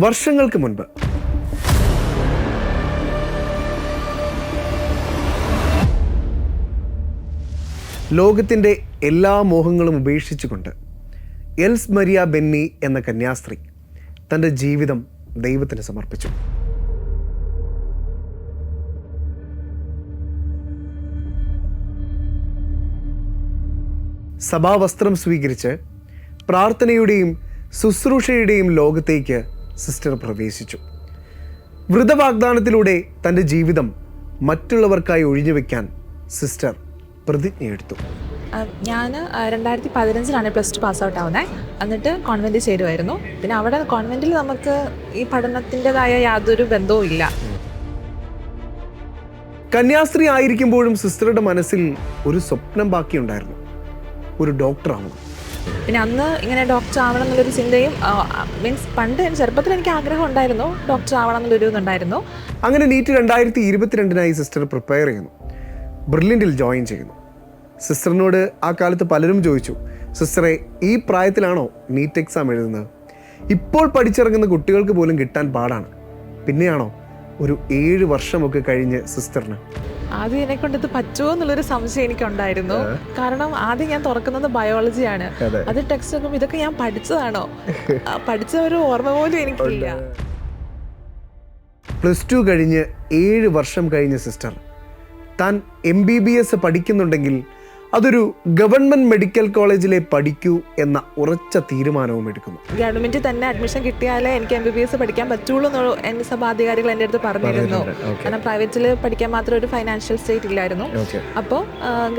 വർഷങ്ങൾക്ക് മുൻപ് ലോകത്തിൻ്റെ എല്ലാ മോഹങ്ങളും ഉപേക്ഷിച്ചുകൊണ്ട് എൽസ് മരിയ ബെന്നി എന്ന കന്യാസ്ത്രീ തൻ്റെ ജീവിതം ദൈവത്തിന് സമർപ്പിച്ചു. സഭാവസ്ത്രം സ്വീകരിച്ച് പ്രാർത്ഥനയുടെയും ശുശ്രൂഷയുടെയും ലോകത്തേക്ക് സിസ്റ്റർ പ്രവേശിച്ചു. വ്രതവാഗ്ദാനത്തിലൂടെ തൻ്റെ ജീവിതം മറ്റുള്ളവർക്കായി ഒഴിഞ്ഞുവെക്കാൻ സിസ്റ്റർ പ്രതിജ്ഞയെടുത്തു. ഞാൻ 2015 പ്ലസ് ടു പാസ് ഔട്ട് ആവുന്നത്. എന്നിട്ട് കോൺവെൻറ്റിൽ ചേരുമായിരുന്നു. പിന്നെ അവിടെ കോൺവെൻറ്റിൽ നമുക്ക് ഈ പഠനത്തിൻ്റെതായ യാതൊരു ബന്ധവും ഇല്ല. കന്യാസ്ത്രീ ആയിരിക്കുമ്പോഴും സിസ്റ്ററുടെ മനസ്സിൽ ഒരു സ്വപ്നം ബാക്കിയുണ്ടായിരുന്നു, ഒരു ഡോക്ടറാവണം. പിന്നെ അന്ന് ഇങ്ങനെ ഡോക്ടർ ആവണം എന്നുള്ളൊരു ചിന്തയും മീൻസ് പണ്ട് ചെറുപ്പത്തിൽ എനിക്ക് ആഗ്രഹം ഉണ്ടായിരുന്നു, ഡോക്ടർ ആവണം എന്നുള്ളൊരു ഇതുണ്ടായിരുന്നു. അങ്ങനെ നീറ്റ് 2022 സിസ്റ്റർ പ്രിപ്പയർ ചെയ്യുന്നു, ബ്രില്യൻറ്റിൽ ജോയിൻ ചെയ്യുന്നു. സിസ്റ്ററിനോട് ആ കാലത്ത് പലരും ചോദിച്ചു, സിസ്റ്ററെ ഈ പ്രായത്തിലാണോ നീറ്റ് എക്സാം എഴുതുന്നത്? ഇപ്പോൾ പഠിച്ചിറങ്ങുന്ന കുട്ടികൾക്ക് പോലും കിട്ടാൻ പാടാണ്, പിന്നെയാണോ ഒരു 7 വർഷമൊക്കെ കഴിഞ്ഞ് സിസ്റ്ററിന്? ആദ്യം എന്നെ കൊണ്ട് ഇത് പറ്റുമോ എന്നുള്ളൊരു സംശയം എനിക്കുണ്ടായിരുന്നു. കാരണം ആദ്യം ഞാൻ തുറക്കുന്നത് ബയോളജിയാണ്. അത് ടെക്സ്റ്റ് നോക്കുമ്പോൾ ഇതൊക്കെ ഞാൻ പഠിച്ചതാണോ, പഠിച്ച ഒരു ഓർമ്മ പോലും എനിക്കില്ല. +2 കഴിഞ്ഞ് 7 വർഷം കഴിഞ്ഞ സിസ്റ്റർ താൻ MBBS പഠിക്കുന്നുണ്ടെങ്കിൽ അതൊരു ഗവൺമെൻറ് മെഡിക്കൽ കോളേജിലെ പഠിക്കൂ എന്ന ഉറച്ച തീരുമാനവും എടുക്കുന്നു. ഗവൺമെന്റിൽ തന്നെ അഡ്മിഷൻ കിട്ടിയാലേ എനിക്ക് MBBS പഠിക്കാൻ പറ്റുള്ളൂ എന്ന് എൻ്റെ സഭാധികാരികൾ എൻ്റെ അടുത്ത് പറഞ്ഞിരുന്നു. കാരണം പ്രൈവറ്റിൽ പഠിക്കാൻ മാത്രം ഒരു ഫൈനാൻഷ്യൽ സ്റ്റേറ്റ് ഇല്ലായിരുന്നു. അപ്പോൾ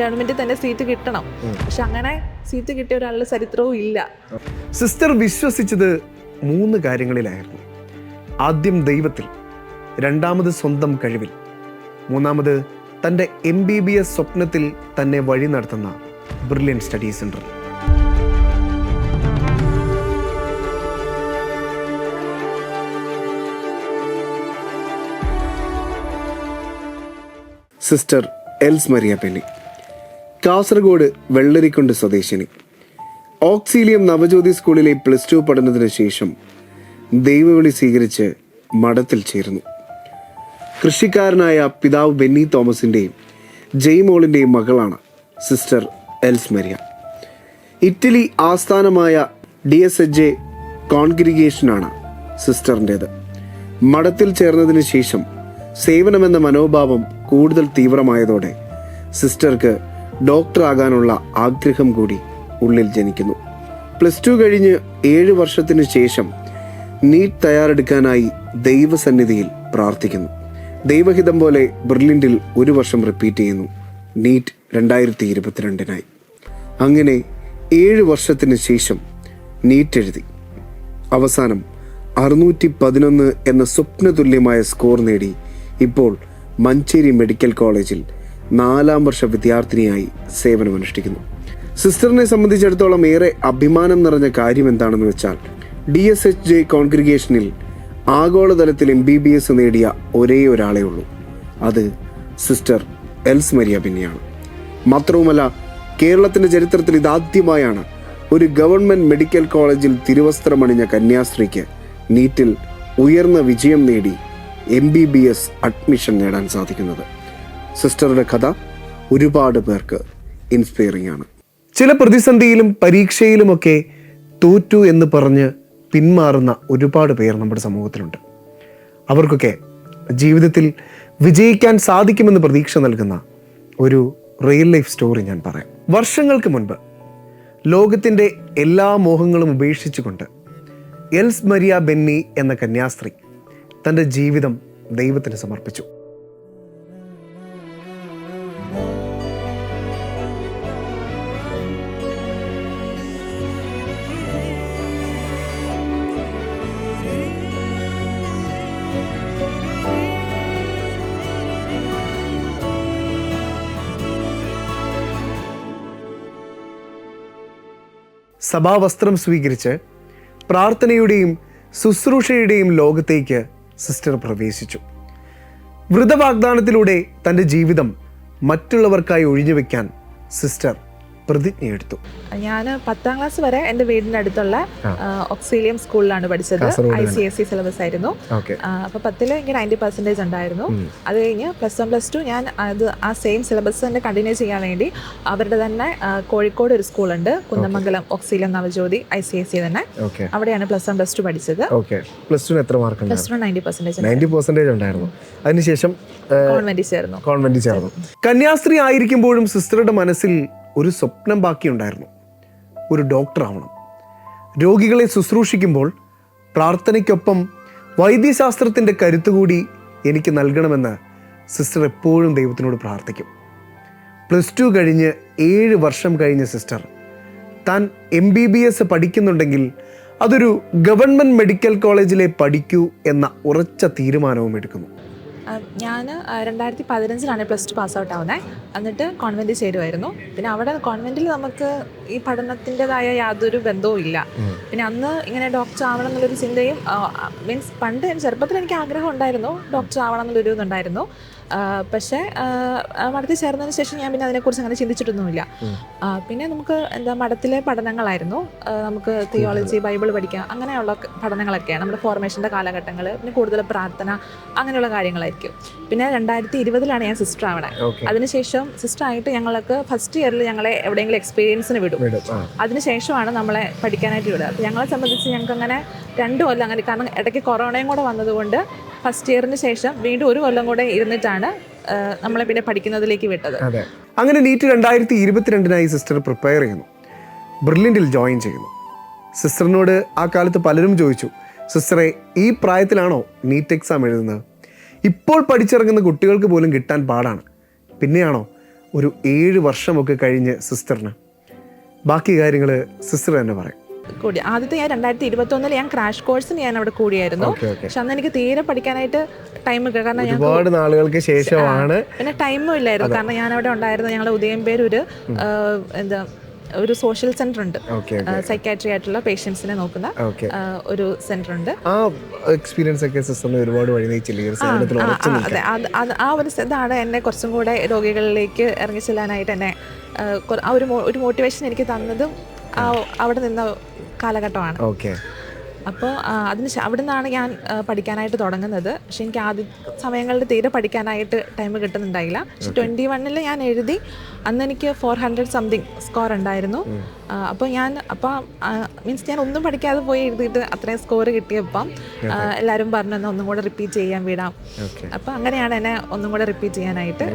ഗവൺമെന്റിൽ തന്നെ സീറ്റ് കിട്ടണം. പക്ഷെ അങ്ങനെ സീറ്റ് കിട്ടിയ ഒരാളുടെ ചരിത്രവും ഇല്ല. സിസ്റ്റർ വിശ്വസിച്ചത് 3 കാര്യങ്ങളിലായിരുന്നു. ആദ്യം ദൈവത്തിൽ, രണ്ടാമത് സ്വന്തം കഴിവിൽ, മൂന്നാമത് തൻ്റെ MBBS സ്വപ്നത്തിൽ തന്നെ വഴി നടത്തുന്ന Brilliant Study Centre. Sister Els Maria Benny, Kasaragod Vellarikkundu സ്വദേശിനി. ഓക്സീലിയം നവജ്യോതി സ്കൂളിലെ +2 പഠനത്തിന് ശേഷം ദൈവവിളി സ്വീകരിച്ച് മഠത്തിൽ ചേർന്നു. കൃഷിക്കാരനായ പിതാവ് ബെന്നി തോമസിൻ്റെയും ജെയ്മോളിൻ്റെയും മകളാണ് സിസ്റ്റർ എൽസ് മരിയ. ഇറ്റലി ആസ്ഥാനമായ DSJ കോൺഗ്രിഗേഷനാണ് സിസ്റ്ററിൻ്റേത്. മഠത്തിൽ ചേർന്നതിന് ശേഷം സേവനമെന്ന മനോഭാവം കൂടുതൽ തീവ്രമായതോടെ സിസ്റ്റർക്ക് ഡോക്ടറാകാനുള്ള ആഗ്രഹം കൂടി ഉള്ളിൽ ജനിക്കുന്നു. +2 കഴിഞ്ഞ് 7 വർഷത്തിന് ശേഷം നീറ്റ് തയ്യാറെടുക്കാനായി ദൈവസന്നിധിയിൽ പ്രാർത്ഥിക്കുന്നു. ദൈവഹിതം പോലെ ബ്രില്യൻറ്റിൽ 1 വർഷം റിപ്പീറ്റ് ചെയ്യുന്നു. നീറ്റ് 2022 അങ്ങനെ 7 വർഷത്തിന് ശേഷം നീറ്റ് എഴുതി. അവസാനം 611 എന്ന സ്വപ്നതുല്യമായ സ്കോർ നേടി ഇപ്പോൾ മഞ്ചേരി മെഡിക്കൽ കോളേജിൽ 4ാം വർഷ വിദ്യാർത്ഥിനിയായി സേവനമനുഷ്ഠിക്കുന്നു. സിസ്റ്ററിനെ സംബന്ധിച്ചിടത്തോളം ഏറെ അഭിമാനം നിറഞ്ഞ കാര്യം എന്താണെന്ന് വെച്ചാൽ DSJ കോൺഗ്രിഗേഷനിൽ ആഗോളതലത്തിൽ MBBS നേടിയ ഒരേ ഒരാളേ ഉള്ളൂ. അത് സിസ്റ്റർ എൽസ് മരിയ ബെന്നിയാണ്. മാത്രവുമല്ല, കേരളത്തിൻ്റെ ചരിത്രത്തിൽ ഇതാദ്യമായാണ് ഒരു ഗവൺമെൻറ് മെഡിക്കൽ കോളേജിൽ തിരുവസ്ത്രമണിഞ്ഞ കന്യാസ്ത്രീക്ക് നീറ്റിൽ ഉയർന്ന വിജയം നേടി MBBS അഡ്മിഷൻ നേടാൻ സാധിക്കുന്നത്. സിസ്റ്ററുടെ കഥ ഒരുപാട് പേർക്ക് ഇൻസ്പയറിംഗ് ആണ്. ചില പ്രതിസന്ധിയിലും പരീക്ഷയിലുമൊക്കെ തോറ്റു എന്ന് പറഞ്ഞ് പിന്മാറുന്ന ഒരുപാട് പേർ നമ്മുടെ സമൂഹത്തിലുണ്ട്. അവർക്കൊക്കെ ജീവിതത്തിൽ വിജയിക്കാൻ സാധിക്കുമെന്ന് പ്രതീക്ഷ നൽകുന്ന ഒരു റിയൽ ലൈഫ് സ്റ്റോറി ഞാൻ പറയാം. വർഷങ്ങൾക്ക് മുൻപ് ലോകത്തിൻ്റെ എല്ലാ മോഹങ്ങളും ഉപേക്ഷിച്ചുകൊണ്ട് എൽസ് മരിയ ബെന്നി എന്ന കന്യാസ്ത്രീ തൻ്റെ ജീവിതം ദൈവത്തിന് സമർപ്പിച്ചു. സഭാവസ്ത്രം സ്വീകരിച്ച് പ്രാർത്ഥനയുടെയും ശുശ്രൂഷയുടെയും ലോകത്തേക്ക് സിസ്റ്റർ പ്രവേശിച്ചു. വ്രതവാഗ്ദാനത്തിലൂടെ തൻ്റെ ജീവിതം മറ്റുള്ളവർക്കായി ഒഴിഞ്ഞുവെക്കാൻ സിസ്റ്റർ പ്രതിജ്ഞയെടുത്തു? ഞാൻ 10ാം ക്ലാസ് വരെ എൻ്റെ വീടിൻ്റെ അടുത്തുള്ള ഓക്സിലിയം സ്കൂളിലാണ് പഠിച്ചത്. ICSE സിലബസ് ആയിരുന്നു. അപ്പോൾ 10ൽ എനിക്ക് 90% ഉണ്ടായിരുന്നു. അത് കഴിഞ്ഞ് +1 +2 ഞാൻ ആ സെയിം സിലബസ് തന്നെ കണ്ടിന്യൂ ചെയ്യാൻ വേണ്ടി അവരുടെ തന്നെ കോഴിക്കോട് ഒരു സ്കൂളുണ്ട്, കുന്നമംഗലം ഓക്സിലിയം നവജ്യോതി ICSE തന്നെ. അവിടെയാണ് +1 +2 പഠിച്ചത്. +2 എത്ര മാർക്ക്? +2 90% ഉണ്ടായിരുന്നു. അതിനുശേഷം കോൺവെന്റിൽ ചേർന്നു. കന്യാസ്ത്രീ ആയിരിക്കുമ്പോഴും സിസ്റ്ററുടെ മനസ്സിൽ ഒരു സ്വപ്നം ബാക്കിയുണ്ടായിരുന്നു. ഒരു ഡോക്ടർ ആവണം. രോഗികളെ ശുശ്രൂഷിക്കുമ്പോൾ പ്രാർത്ഥനയ്ക്കൊപ്പം വൈദ്യശാസ്ത്രത്തിൻ്റെ കരുത്തുകൂടി എനിക്ക് നൽകണമെന്ന് സിസ്റ്റർ എപ്പോഴും ദൈവത്തിനോട് പ്രാർത്ഥിക്കും. +2 കഴിഞ്ഞ് 7 വർഷം കഴിഞ്ഞ സിസ്റ്റർ താൻ MBBS പഠിക്കുന്നുണ്ടെങ്കിൽ അതൊരു ഗവൺമെൻറ് മെഡിക്കൽ കോളേജിലെ പഠിക്കൂ എന്ന ഉറച്ച തീരുമാനവും എടുക്കുന്നു. ഞാൻ 2015ലാണ് +2 പാസ് ഔട്ട് ആവുന്നത്. എന്നിട്ട് കോൺവെൻറ്റിൽ ചേരുമായിരുന്നു. പിന്നെ അവിടെ കോൺവെൻറ്റിൽ നമുക്ക് ഈ പഠനത്തിൻ്റെതായ യാതൊരു ബന്ധവും ഇല്ല. പിന്നെ അന്ന് ഇങ്ങനെ ഡോക്ടർ ആവണം എന്നുള്ളൊരു ചിന്തയും മീൻസ് പണ്ട് ചെറുപ്പത്തിൽ എനിക്ക് ആഗ്രഹം ഉണ്ടായിരുന്നു, ഡോക്ടർ ആവണം എന്നുള്ളൊരു ഇതുണ്ടായിരുന്നു. പക്ഷേ മഠത്തിൽ ചേർന്നതിന് ശേഷം ഞാൻ പിന്നെ അതിനെക്കുറിച്ച് അങ്ങനെ ചിന്തിച്ചിട്ടൊന്നുമില്ല. പിന്നെ നമുക്ക് മഠത്തിലെ പഠനങ്ങളായിരുന്നു. നമുക്ക് തിയോളജി, ബൈബിൾ പഠിക്കാം, അങ്ങനെയുള്ള പഠനങ്ങളൊക്കെയാണ് നമ്മുടെ ഫോർമേഷൻ്റെ കാലഘട്ടങ്ങൾ. പിന്നെ കൂടുതൽ പ്രാർത്ഥന, അങ്ങനെയുള്ള കാര്യങ്ങളായിരിക്കും. പിന്നെ 2020ലാണ് ഞാൻ സിസ്റ്റർ ആവണേ. അതിനുശേഷം സിസ്റ്റർ ആയിട്ട് ഞങ്ങൾക്ക് ഫസ്റ്റ് ഇയറിൽ ഞങ്ങളെ എവിടെയെങ്കിലും എക്സ്പീരിയൻസിന് വിടും. അതിനുശേഷമാണ് നമ്മളെ പഠിക്കാനായിട്ട് വിടുക. അപ്പോൾ ഞങ്ങളെ സംബന്ധിച്ച് ഞങ്ങൾക്ക് അങ്ങനെ 2 കൊല്ലം അങ്ങനെ, കാരണം ഇടയ്ക്ക് കൊറോണയും കൂടെ വന്നതുകൊണ്ട് ഫസ്റ്റ് ഇയറിന് ശേഷം വീണ്ടും 1 കൊല്ലം കൂടെ ഇരുന്നിട്ടാണ് നമ്മളെ പിന്നെ പഠിക്കുന്നതിലേക്ക് വിട്ടത്. അങ്ങനെ നീറ്റ് 2022 സിസ്റ്റർ പ്രിപ്പയർ ചെയ്യുന്നു. ബ്രില്യൻറ്റിൽ ജോയിൻ ചെയ്യുന്നു. സിസ്റ്ററിനോട് ആ കാലത്ത് പലരും ചോദിച്ചു, സിസ്റ്ററെ ഈ പ്രായത്തിലാണോ നീറ്റ് എക്സാം എഴുതുന്നത്? ഇപ്പോൾ പഠിച്ചിറങ്ങുന്ന കുട്ടികൾക്ക് പോലും കിട്ടാൻ പാടാണ്. പിന്നെയാണോ ഒരു 7 വർഷമൊക്കെ കഴിഞ്ഞ് സിസ്റ്ററിന്? ബാക്കി കാര്യങ്ങൾ സിസ്റ്റർ തന്നെ പറയും. കൂടി ആദ്യത്തെ ഞാൻ 2021 ഞാൻ ക്രാഷ് കോഴ്സിന് ഞാൻ അവിടെ കൂടിയായിരുന്നു. പക്ഷെ അന്ന് എനിക്ക് തീരെ പഠിക്കാനായിട്ട് ടൈം കിട്ടുക, കാരണം ഒരുപാട് നാളുകൾക്ക് ശേഷമാണ്. പിന്നെ ടൈമും ഇല്ലായിരുന്നു, കാരണം ഞാൻ അവിടെ ഉണ്ടായിരുന്നു. ഞങ്ങളുടെ ഉദയംപേര് ഒരു സോഷ്യൽ സെന്റർ ഉണ്ട്, സൈക്കാട്രി ആയിട്ടുള്ള പേഷ്യൻസിനെ നോക്കുന്ന ഒരു സെന്റർ ഉണ്ട്. ആ എക്സ്പീരിയൻസ് ഒക്കെ സിസ്റ്ററിനെ ഒരുപാട് വഴി അതെ, ആ ഒരു ഇതാണ് എന്നെ കുറച്ചും കൂടെ രോഗികളിലേക്ക് ഇറങ്ങി ചെല്ലാനായിട്ട് എന്നെ ആ ഒരു മോട്ടിവേഷൻ എനിക്ക് തന്നതും അവിടെ നിന്ന കാലഘട്ടമാണ്. അപ്പോൾ അവിടെ നിന്നാണ് ഞാൻ പഠിക്കാനായിട്ട് തുടങ്ങുന്നത്. പക്ഷെ എനിക്ക് ആദ്യ സമയങ്ങളിൽ തീരെ പഠിക്കാനായിട്ട് ടൈം കിട്ടുന്നുണ്ടായില്ല. പക്ഷെ 21ൽ ഞാൻ എഴുതി. അന്ന് എനിക്ക് 400 സംതിങ് സ്കോർ ഉണ്ടായിരുന്നു. അപ്പോൾ മീൻസ് ഞാൻ ഒന്നും പഠിക്കാതെ പോയി എഴുതിയിട്ട് അത്രയും സ്കോർ കിട്ടിയപ്പം എല്ലാവരും പറഞ്ഞു എന്നാൽ ഒന്നും കൂടെ റിപ്പീറ്റ് ചെയ്യാൻ വിടാം. അപ്പോൾ അങ്ങനെയാണ് എന്നെ ഒന്നും കൂടെ റിപ്പീറ്റ് ചെയ്യാനായിട്ട്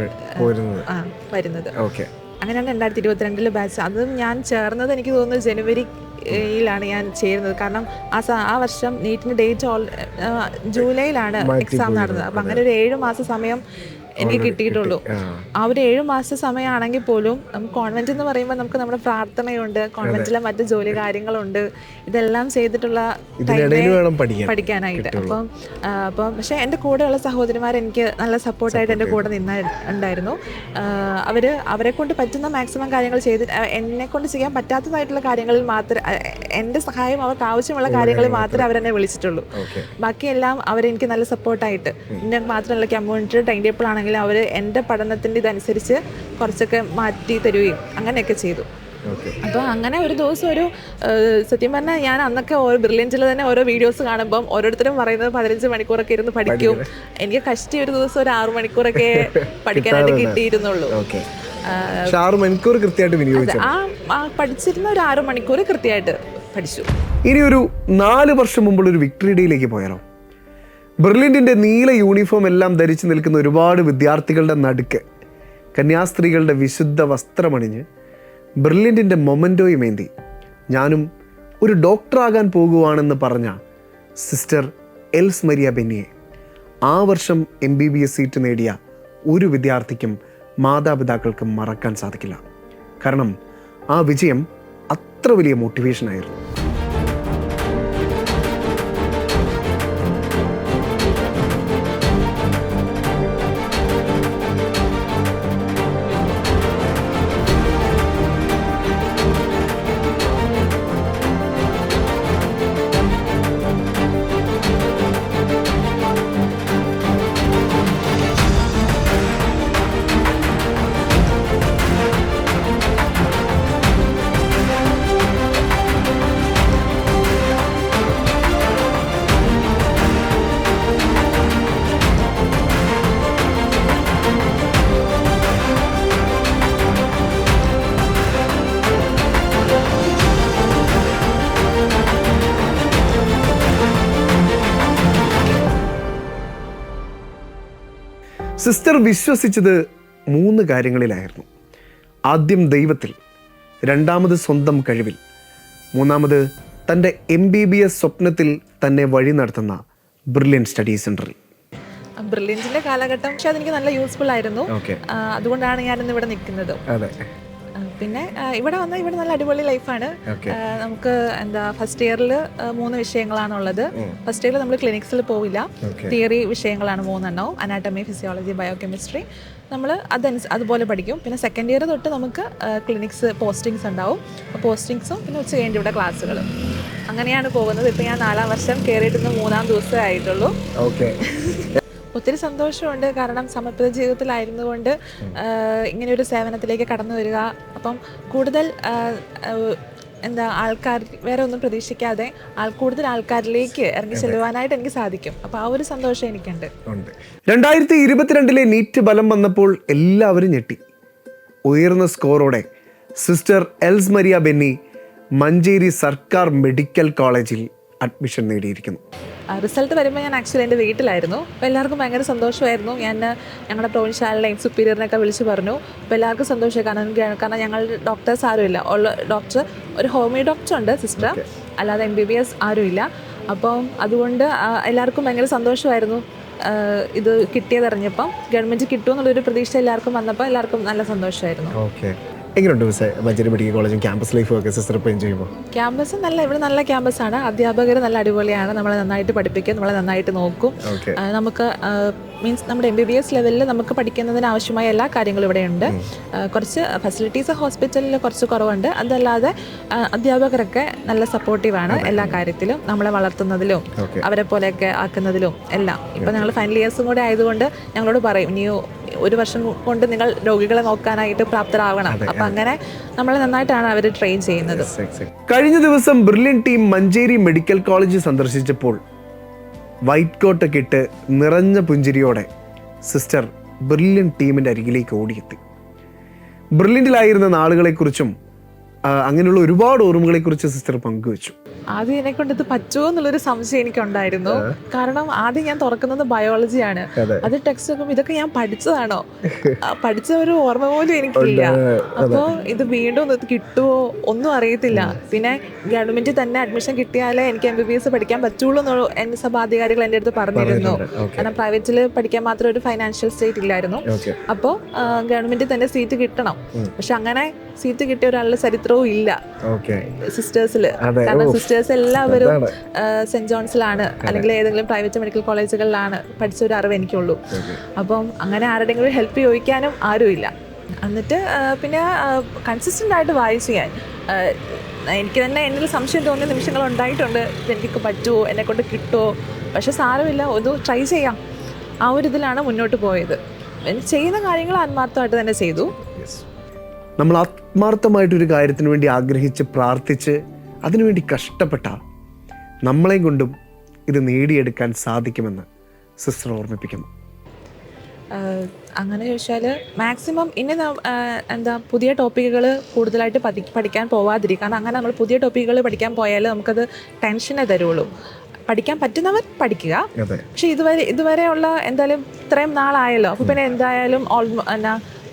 വരുന്നത്. അങ്ങനെയാണ് 2022 ബാച്ച്. അതും ഞാൻ ചേർന്നത് എനിക്ക് തോന്നുന്നു ജനുവരിയിലാണ് ഞാൻ ചേരുന്നത്. കാരണം ആ വർഷം നീറ്റിന് ഡേറ്റ് ജൂലൈയിലാണ് എക്സാം നടന്നത്. അപ്പം അങ്ങനെ ഒരു 7 മാസം സമയം എനിക്ക് കിട്ടിയിട്ടുള്ളൂ. ആ ഒരു 7 മാസ സമയമാണെങ്കിൽ പോലും നമുക്ക് കോൺവെന്റ് എന്ന് പറയുമ്പോൾ നമുക്ക് നമ്മുടെ പ്രാർത്ഥനയുണ്ട്, കോൺവെന്റിലെ മറ്റ് ജോലി കാര്യങ്ങളുണ്ട്, ഇതെല്ലാം ചെയ്തിട്ടുള്ള പഠിക്കാനായിട്ട്. അപ്പം പക്ഷേ എൻ്റെ കൂടെയുള്ള സഹോദരിമാർ എനിക്ക് നല്ല സപ്പോർട്ടായിട്ട് എൻ്റെ കൂടെ ഉണ്ടായിരുന്നു. അവരെ കൊണ്ട് പറ്റുന്ന മാക്സിമം കാര്യങ്ങൾ ചെയ്ത് എന്നെ കൊണ്ട് ചെയ്യാൻ പറ്റാത്തതായിട്ടുള്ള കാര്യങ്ങളിൽ മാത്രം എൻ്റെ സഹായം അവർക്ക് ആവശ്യമുള്ള കാര്യങ്ങളിൽ മാത്രമേ അവരെന്നെ വിളിച്ചിട്ടുള്ളൂ. ബാക്കിയെല്ലാം അവരെനിക്ക് നല്ല സപ്പോർട്ടായിട്ട്, എൻ്റെ മാത്രമല്ല കമ്മ്യൂണിറ്റി ടൈം ടേബിൾ ആണെങ്കിൽ അവർ എൻ്റെ പഠനത്തിൻ്റെ ഇതനുസരിച്ച് കുറച്ചൊക്കെ മാറ്റി തരുകയും അങ്ങനെയൊക്കെ ചെയ്തു. അപ്പോൾ അങ്ങനെ ഒരു ദിവസം സത്യം പറഞ്ഞാൽ ഞാൻ അന്നൊക്കെ ബ്രില്യൻറ്റിൽ തന്നെ ഓരോ വീഡിയോസ് കാണുമ്പം ഓരോരുത്തരും പറയുന്നത് 15 മണിക്കൂറൊക്കെ ഇരുന്ന് പഠിക്കും. എനിക്ക് കഷ്ടി ഒരു ദിവസം ഒരു 6 മണിക്കൂറൊക്കെ പഠിക്കാനായിട്ട് കിട്ടിയിരുന്നുള്ളൂ. 6 മണിക്കൂർ കൃത്യമായിട്ട് വിനിയോഗിച്ചു. പഠിച്ചിരുന്ന ഒരു 6 മണിക്കൂർ കൃത്യമായിട്ട് പഠിച്ചു. ഇനി ഒരു 4 വർഷം മുമ്പുള്ള ഒരു വിക്ടറി ഡേയിലേക്ക് പോയാലോ? ബ്രില്യൻറ്റിൻ്റെ നീല യൂണിഫോം എല്ലാം ധരിച്ചു നിൽക്കുന്ന ഒരുപാട് വിദ്യാർത്ഥികളുടെ നടുക്ക് കന്യാസ്ത്രീകളുടെ വിശുദ്ധ വസ്ത്രമണിഞ്ഞ് ബ്രില്യൻറ്റിൻ്റെ മൊമെൻറ്റോയുമേന്തി ഞാനും ഒരു ഡോക്ടറാകാൻ പോകുവാണെന്ന് പറഞ്ഞ സിസ്റ്റർ എൽസ് മരിയ ബെന്നിയെ ആ വർഷം MBBS സീറ്റ് നേടിയ ഒരു വിദ്യാർത്ഥിക്കും മാതാപിതാക്കൾക്കും മറക്കാൻ സാധിക്കില്ല. കാരണം ആ വിജയം അത്ര വലിയ മോട്ടിവേഷനായിരുന്നു. സിസ്റ്റർ വിശ്വസിച്ചത് 3 കാര്യങ്ങളിലായിരുന്നു. ആദ്യം ദൈവത്തിൽ, രണ്ടാമത് സ്വന്തം കഴിവിൽ, മൂന്നാമത് തൻ്റെ MBBS സ്വപ്നത്തിൽ തന്നെ വഴി നടത്തുന്ന ബ്രില്യൻ സ്റ്റഡി സെൻറ്ററിൽ. ബ്രില്യൻറ്റിൻ്റെ കാലഘട്ടം പക്ഷേ അതെനിക്ക് നല്ല യൂസ്ഫുൾ ആയിരുന്നു. അതുകൊണ്ടാണ് ഞാനിന്ന് ഇവിടെ നിൽക്കുന്നത്. അതെ. പിന്നെ ഇവിടെ വന്നാൽ ഇവിടെ നല്ല അടിപൊളി ലൈഫാണ്. നമുക്ക് ഫസ്റ്റ് ഇയറിൽ 3 വിഷയങ്ങളാണുള്ളത്. ഫസ്റ്റ് ഇയറിൽ നമ്മൾ ക്ലിനിക്സിൽ പോവില്ല, തിയറി വിഷയങ്ങളാണ് 3 എണ്ണവും, അനാട്ടമി, ഫിസിയോളജി, ബയോകെമിസ്ട്രി. നമ്മൾ അതുപോലെ പഠിക്കും. പിന്നെ സെക്കൻഡ് ഇയർ തൊട്ട് നമുക്ക് ക്ലിനിക്സ് പോസ്റ്റിങ്സ് ഉണ്ടാവും. പോസ്റ്റിങ്സും പിന്നെ ഉച്ച കഴിഞ്ഞ് ഇവിടെ ക്ലാസ്സുകൾ. അങ്ങനെയാണ് പോകുന്നത്. ഇപ്പം ഞാൻ 4ാം വർഷം കയറിയിട്ട് 3ാം ദിവസമേ ആയിട്ടുള്ളൂ. ഒത്തിരി സന്തോഷമുണ്ട്. കാരണം സമർപ്പിത ജീവിതത്തിലായിരുന്നുകൊണ്ട് ഇങ്ങനെ ഒരു സേവനത്തിലേക്ക് കടന്നു വരിക. അപ്പം കൂടുതൽ ആൾക്കാർ വേറെ ഒന്നും പ്രതീക്ഷിക്കാതെ കൂടുതൽ ആൾക്കാരിലേക്ക് ഇറങ്ങി ചെല്ലുവാനായിട്ട് എനിക്ക് സാധിക്കും. അപ്പോൾ ആ ഒരു സന്തോഷം എനിക്കുണ്ട്. 2022 നീറ്റ് ഫലം വന്നപ്പോൾ എല്ലാവരും ഞെട്ടി. ഉയർന്ന സ്കോറോടെ സിസ്റ്റർ എൽസ് മരിയ ബെന്നി മഞ്ചേരി സർക്കാർ മെഡിക്കൽ കോളേജിൽ അഡ്മിഷൻ നേടിയിരിക്കുന്നു. റിസൾട്ട് വരുമ്പോൾ ഞാൻ ആക്ച്വലി എൻ്റെ വീട്ടിലായിരുന്നു. അപ്പോൾ എല്ലാവർക്കും ഭയങ്കര സന്തോഷമായിരുന്നു. ഞാൻ ഞങ്ങളുടെ പ്രൊവിൻഷ്യലിനെയും സുപ്പീരിയറിനൊക്കെ വിളിച്ച് പറഞ്ഞു. അപ്പോൾ എല്ലാവർക്കും സന്തോഷമായി. കാരണം ഞങ്ങൾ ഡോക്ടേഴ്സ് ആരുമില്ല. ഡോക്ടർ ഒരു ഹോമിയോ ഡോക്ടർ ഉണ്ട് സിസ്റ്റർ, അല്ലാതെ MBBS ആരുമില്ല. അപ്പം അതുകൊണ്ട് എല്ലാവർക്കും ഭയങ്കര സന്തോഷമായിരുന്നു. ഇത് കിട്ടിയതറിഞ്ഞപ്പം ഗവൺമെൻറ് കിട്ടുമെന്നുള്ളൊരു പ്രതീക്ഷ എല്ലാവർക്കും വന്നപ്പോൾ എല്ലാവർക്കും നല്ല സന്തോഷമായിരുന്നു. എങ്ങനെയുണ്ട് മഞ്ചേരി മെഡിക്കൽ കോളേജും ക്യാമ്പസ് ലൈഫും ഒക്കെ സിസ്റ്റർ ഇപ്പോൾ എൻജോയ് ചെയ്യുമ്പോൾ? ക്യാമ്പസ് ഇവിടെ നല്ല ക്യാമ്പസാണ്. അധ്യാപകർ നല്ല അടിപൊളിയാണ്. നമ്മളെ നന്നായിട്ട് പഠിപ്പിക്കും, നമ്മളെ നന്നായിട്ട് നോക്കും. നമുക്ക് മീൻസ് നമ്മുടെ MBBS ലെവലിൽ നമുക്ക് പഠിക്കുന്നതിന് ആവശ്യമായ എല്ലാ കാര്യങ്ങളും ഇവിടെ ഉണ്ട്. കുറച്ച് ഫെസിലിറ്റീസ് ഹോസ്പിറ്റലിൽ കുറച്ച് കുറവുണ്ട്. അതല്ലാതെ അധ്യാപകരൊക്കെ നല്ല സപ്പോർട്ടീവാണ് എല്ലാ കാര്യത്തിലും. നമ്മളെ വളർത്തുന്നതിലും അവരെ പോലെയൊക്കെ ആക്കുന്നതിലും എല്ലാം. ഇപ്പം ഞങ്ങൾ ഫൈനൽ ഇയേഴ്സും കൂടെ ആയതുകൊണ്ട് ഞങ്ങളോട് പറയും, ഇനി 1 വർഷം കൊണ്ട് നിങ്ങൾ രോഗികളെ നോക്കാനായിട്ട് പ്രാപ്തരാവണം. അപ്പം അങ്ങനെ നമ്മളെ നന്നായിട്ടാണ് അവർ ട്രെയിൻ ചെയ്യുന്നത്. കഴിഞ്ഞ ദിവസം brilliant team Manjeri medical college സന്ദർശിച്ചപ്പോൾ വൈറ്റ് കോട്ടൊക്കെ ഇട്ട് നിറഞ്ഞ പുഞ്ചിരിയോടെ സിസ്റ്റർ ബ്രില്യൻ ടീമിൻ്റെ അരികിലേക്ക് ഓടിയെത്തി. ബ്രില്യൻറ്റിലായിരുന്ന നാളുകളെക്കുറിച്ചും അങ്ങനെയുള്ള ഒരുപാട് ഓർമ്മകളെക്കുറിച്ച് സിസ്റ്റർ പങ്കുവച്ചു. ആദ്യം എന്നെ കൊണ്ട് ഇത് പറ്റുമോ എന്നുള്ളൊരു സംശയം എനിക്കുണ്ടായിരുന്നു. കാരണം ആദ്യം ഞാൻ തുറക്കുന്നത് ബയോളജിയാണ്. അത് ടെക്സ്റ്റ് നോക്കുമ്പോൾ ഇതൊക്കെ ഞാൻ പഠിച്ചതാണോ, പഠിച്ച ഒരു ഓർമ്മ പോലും എനിക്കില്ല. അപ്പോൾ ഇത് വീണ്ടും ഇത് കിട്ടുമോ ഒന്നും അറിയത്തില്ല. പിന്നെ ഗവൺമെന്റിൽ തന്നെ അഡ്മിഷൻ കിട്ടിയാലേ എനിക്ക് MBBS പഠിക്കാൻ പറ്റുള്ളൂ എന്നുള്ള എൻ്റെ സഭാധികാരികൾ എൻ്റെ അടുത്ത് പറഞ്ഞിരുന്നു. കാരണം പ്രൈവറ്റിൽ പഠിക്കാൻ മാത്രം ഒരു ഫൈനാൻഷ്യൽ സ്റ്റേറ്റ് ഇല്ലായിരുന്നു. അപ്പോൾ ഗവൺമെന്റിൽ തന്നെ സീറ്റ് കിട്ടണം. പക്ഷെ അങ്ങനെ സീറ്റ് കിട്ടിയ ഒരാളുടെ ചരിത്രവും ഇല്ല സിസ്റ്റേഴ്സിൽ. കാരണം സിസ്റ്റേഴ്സ് എല്ലാവരും സെന്റ് ജോൺസിലാണ് അല്ലെങ്കിൽ ഏതെങ്കിലും പ്രൈവറ്റ് മെഡിക്കൽ കോളേജുകളിലാണ് പഠിച്ച ഒരു അറിവ് എനിക്കുള്ളൂ. അപ്പം അങ്ങനെ ആരുടെങ്കിലും ഹെൽപ്പ് ചോദിക്കാനും ആരുമില്ല. എന്നിട്ട് പിന്നെ കൺസിസ്റ്റൻ്റ് ആയിട്ട് വായിച്ചു ഞാൻ. എനിക്ക് തന്നെ എന്നിൽ സംശയം തോന്നിയ നിമിഷങ്ങൾ ഉണ്ടായിട്ടുണ്ട്. എനിക്ക് പറ്റുമോ, എന്നെക്കൊണ്ട് കിട്ടുമോ, പക്ഷെ സാരമില്ല, ഒന്ന് ട്രൈ ചെയ്യാം. ആ ഒരു ഇതിലാണ് മുന്നോട്ട് പോയത്. ചെയ്യുന്ന കാര്യങ്ങൾ ആത്മാർത്ഥമായിട്ട് തന്നെ ചെയ്തു. നമ്മൾ ആത്മാർത്ഥമായിട്ടൊരു കാര്യത്തിന് വേണ്ടി ആഗ്രഹിച്ച് പ്രാർത്ഥിച്ച് അതിനുവേണ്ടി കഷ്ടപ്പെട്ട നമ്മളെയും കൊണ്ടും ഇത് നേടിയെടുക്കാൻ സാധിക്കുമെന്ന് സിസ്റ്റർ ഓർമ്മിപ്പിക്കുന്നു. അങ്ങനെ ചോദിച്ചാൽ മാക്സിമം ഇനി പുതിയ ടോപ്പിക്കുകൾ കൂടുതലായിട്ട് പഠിക്കാൻ പോവാതിരിക്കുക. കാരണം അങ്ങനെ നമ്മൾ പുതിയ ടോപ്പിക്കുകൾ പഠിക്കാൻ പോയാൽ നമുക്കത് ടെൻഷനേ തരുള്ളൂ. പഠിക്കാൻ പറ്റുന്നവർ പഠിക്കുക. പക്ഷെ ഇതുവരെയുള്ള എന്തായാലും ഇത്രയും നാളായല്ലോ, അപ്പോൾ പിന്നെ എന്തായാലും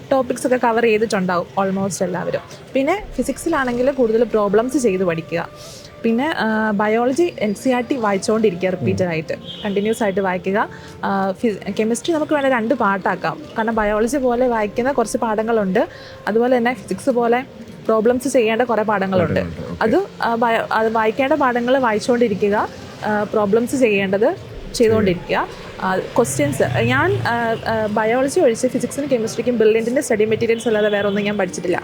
ടോപ്പിക്സ് ഒക്കെ കവർ ചെയ്തിട്ടുണ്ടാവും ഓൾമോസ്റ്റ് എല്ലാവരും. പിന്നെ ഫിസിക്സിലാണെങ്കിൽ കൂടുതൽ പ്രോബ്ലംസ് ചെയ്ത് പഠിക്കുക. പിന്നെ ബയോളജി NCERT വായിച്ചുകൊണ്ടിരിക്കുക, റിപ്പീറ്റഡായിട്ട് കണ്ടിന്യൂസ് ആയിട്ട് വായിക്കുക. കെമിസ്ട്രി നമുക്ക് വേണേൽ 2 പാർട്ടാക്കാം. കാരണം ബയോളജി പോലെ വായിക്കുന്ന കുറച്ച് പാഠങ്ങളുണ്ട്, അതുപോലെ തന്നെ ഫിസിക്സ് പോലെ പ്രോബ്ലംസ് ചെയ്യേണ്ട കുറേ പാഠങ്ങളുണ്ട്. അത് വായിക്കേണ്ട പാഠങ്ങൾ വായിച്ചുകൊണ്ടിരിക്കുക, പ്രോബ്ലംസ് ചെയ്തുകൊണ്ടിരിക്കുക. ക്വസ്റ്റ്യൻസ് ഞാൻ ബയോളജി ഒഴിച്ച് ഫിസിക്സിനും കെമിസ്ട്രിക്കും ബ്രില്യൻറ്റിൻ്റെ സ്റ്റഡി മെറ്റീരിയൽസ് അല്ലാതെ വേറെ ഒന്നും ഞാൻ പഠിച്ചിട്ടില്ല.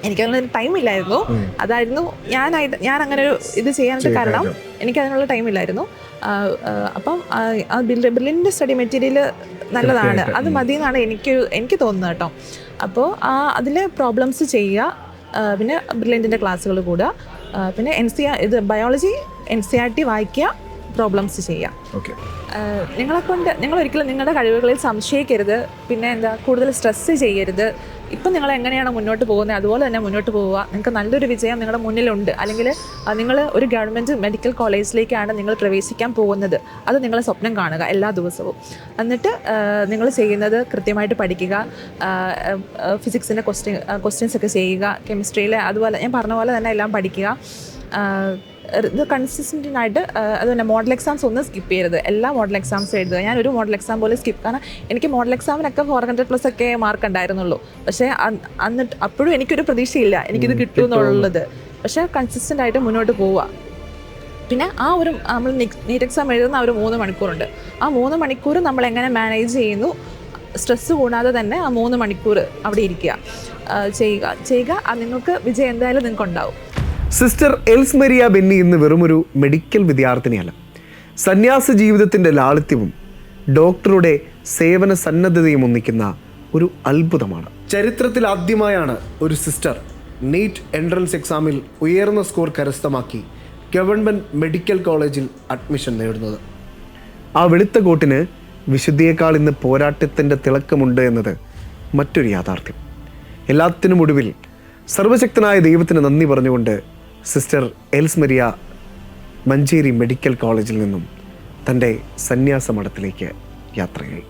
എനിക്കതിനൊരു ടൈമില്ലായിരുന്നു. അതായിരുന്നു ഞാൻ അങ്ങനെ ഒരു ഇത് ചെയ്യാനായിട്ട് കാരണം. എനിക്കതിനുള്ള ടൈമില്ലായിരുന്നു. അപ്പം ബ്രില്യൻറ്റിൻ്റെ സ്റ്റഡി മെറ്റീരിയൽ നല്ലതാണ്, അത് മതി എന്നാണ് എനിക്ക് തോന്നുന്നത് കേട്ടോ. അപ്പോൾ അതിൽ പ്രോബ്ലംസ് ചെയ്യുക, പിന്നെ ബ്രില്യൻറ്റിൻ്റെ ക്ലാസ്സുകൾ കൂടുക, പിന്നെ ബയോളജി NCERT വായിക്കുക, പ്രോബ്ലംസ് ചെയ്യാം. ഓക്കെ, നിങ്ങൾ ഒരിക്കലും നിങ്ങളുടെ കഴിവുകളിൽ സംശയിക്കരുത്. പിന്നെ കൂടുതൽ സ്ട്രെസ് ചെയ്യരുത്. ഇപ്പം നിങ്ങൾ എങ്ങനെയാണ് മുന്നോട്ട് പോകുന്നത് അതുപോലെ തന്നെ മുന്നോട്ട് പോവുക. നിങ്ങൾക്ക് നല്ലൊരു വിജയം നിങ്ങളുടെ മുന്നിലുണ്ട്. അല്ലെങ്കിൽ നിങ്ങൾ ഒരു ഗവൺമെൻറ് മെഡിക്കൽ കോളേജിലേക്കാണ് നിങ്ങൾ പ്രവേശിക്കാൻ പോകുന്നത്. അത് നിങ്ങൾ സ്വപ്നം കാണുക എല്ലാ ദിവസവും. എന്നിട്ട് നിങ്ങൾ ചെയ്യുന്നത് കൃത്യമായിട്ട് പഠിക്കുക. ഫിസിക്സിൻ്റെ ക്വസ്റ്റ്യൻസ് ഒക്കെ ചെയ്യുക. കെമിസ്ട്രിയിലെ അതുപോലെ ഞാൻ പറഞ്ഞ പോലെ തന്നെ എല്ലാം പഠിക്കുക. ഇത് കൺസിസ്റ്റൻ്റായിട്ട് അതുപോലെ മോഡൽ എക്സാംസ് ഒന്നും സ്കിപ്പ് ചെയ്യരുത്. എല്ലാ മോഡൽ എക്സാംസും എഴുതുക. ഞാനൊരു മോഡൽ എക്സാം പോലും സ്കിപ്പ്, കാരണം എനിക്ക് മോഡൽ എക്സാമിനൊക്കെ 400+ ഒക്കെ മാർക്ക് ഉണ്ടായിരുന്നുള്ളൂ. പക്ഷേ എന്നിട്ട് അപ്പോഴും എനിക്കൊരു പ്രതീക്ഷയില്ല എനിക്കിത് കിട്ടും എന്നുള്ളത്. പക്ഷേ കൺസിസ്റ്റൻ്റ് ആയിട്ട് മുന്നോട്ട് പോവുക. പിന്നെ നമ്മൾ നീറ്റ് എക്സാം എഴുതുന്ന 3 മണിക്കൂറുണ്ട്. ആ 3 മണിക്കൂർ നമ്മൾ എങ്ങനെ മാനേജ് ചെയ്യുന്നു, സ്ട്രെസ്സ് കൂടാതെ തന്നെ ആ 3 മണിക്കൂർ അവിടെ ഇരിക്കുക, ചെയ്യുക. നിങ്ങൾക്ക് വിജയം എന്തായാലും നിങ്ങൾക്ക് ഉണ്ടാവും. സിസ്റ്റർ എൽസ് മരിയ ബെന്നി ഇന്ന് വെറുമൊരു മെഡിക്കൽ വിദ്യാർത്ഥിനിയല്ല. സന്യാസ ജീവിതത്തിൻ്റെ ലാളിത്യവും ഡോക്ടറുടെ സേവന സന്നദ്ധതയും ഒന്നിക്കുന്ന ഒരു അത്ഭുതമാണ്. ചരിത്രത്തിൽ ആദ്യമായാണ് ഒരു സിസ്റ്റർ നീറ്റ് എൻട്രൻസ് എക്സാമിൽ ഉയർന്ന സ്കോർ കരസ്ഥമാക്കി ഗവൺമെൻറ് മെഡിക്കൽ കോളേജിൽ അഡ്മിഷൻ നേടുന്നത്. ആ വെളുത്ത കോട്ടിന് വിശുദ്ധിയേക്കാൾ ഇന്ന് പോരാട്ടത്തിൻ്റെ തിളക്കമുണ്ട് എന്നത് മറ്റൊരു യാഥാർത്ഥ്യം. എല്ലാത്തിനും ഒടുവിൽ സർവശക്തനായ ദൈവത്തിന് നന്ദി പറഞ്ഞുകൊണ്ട് sister Els Maria Manjeri medical കോളേജിൽ നിന്നും തൻ്റെ സന്യാസ മഠത്തിലേക്ക് യാത്രയായി.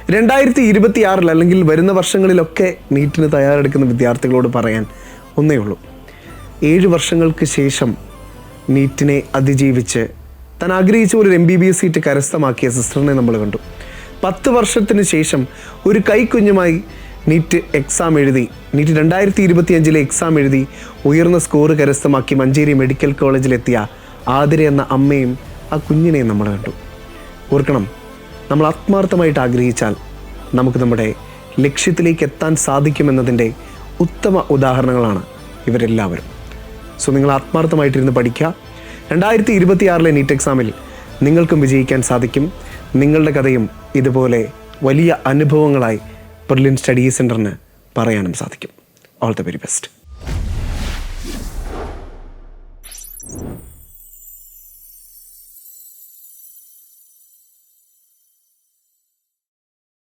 2026 അല്ലെങ്കിൽ വരുന്ന വർഷങ്ങളിലൊക്കെ നീറ്റിന് തയ്യാറെടുക്കുന്ന വിദ്യാർത്ഥികളോട് പറയാൻ ഒന്നേ ഉള്ളൂ. 7 വർഷങ്ങൾക്ക് ശേഷം നീറ്റിനെ അതിജീവിച്ച് താൻ ആഗ്രഹിച്ച ഒരു MBBS സീറ്റ് കരസ്ഥമാക്കിയ സിസ്റ്ററിനെ നമ്മൾ കണ്ടു. 10 വർഷത്തിന് ശേഷം ഒരു കൈക്കുഞ്ഞുമായി നീറ്റ് എക്സാം എഴുതി, നീറ്റ് 2025 എക്സാം എഴുതി ഉയർന്ന സ്കോർ കരസ്ഥമാക്കി മഞ്ചേരി മെഡിക്കൽ കോളേജിലെത്തിയ ആതിര എന്ന അമ്മയും ആ കുഞ്ഞിനെയും നമ്മൾ കണ്ടു. ഓർക്കണം, നമ്മൾ ആത്മാർത്ഥമായിട്ട് ആഗ്രഹിച്ചാൽ നമുക്ക് നമ്മുടെ ലക്ഷ്യത്തിലേക്ക് എത്താൻ സാധിക്കുമെന്നതിൻ്റെ ഉത്തമ ഉദാഹരണങ്ങളാണ് ഇവരെല്ലാവരും. സോ നിങ്ങൾ ആത്മാർത്ഥമായിട്ടിരുന്ന് പഠിക്കുക. 2026 നീറ്റ് എക്സാമിൽ നിങ്ങൾക്കും വിജയിക്കാൻ സാധിക്കും. നിങ്ങളുടെ കഥയും ഇതുപോലെ വലിയ അനുഭവങ്ങളായി ബെർലിൻ സ്റ്റഡി സെൻറ്ററിന് പറയാനും സാധിക്കും. All the very best.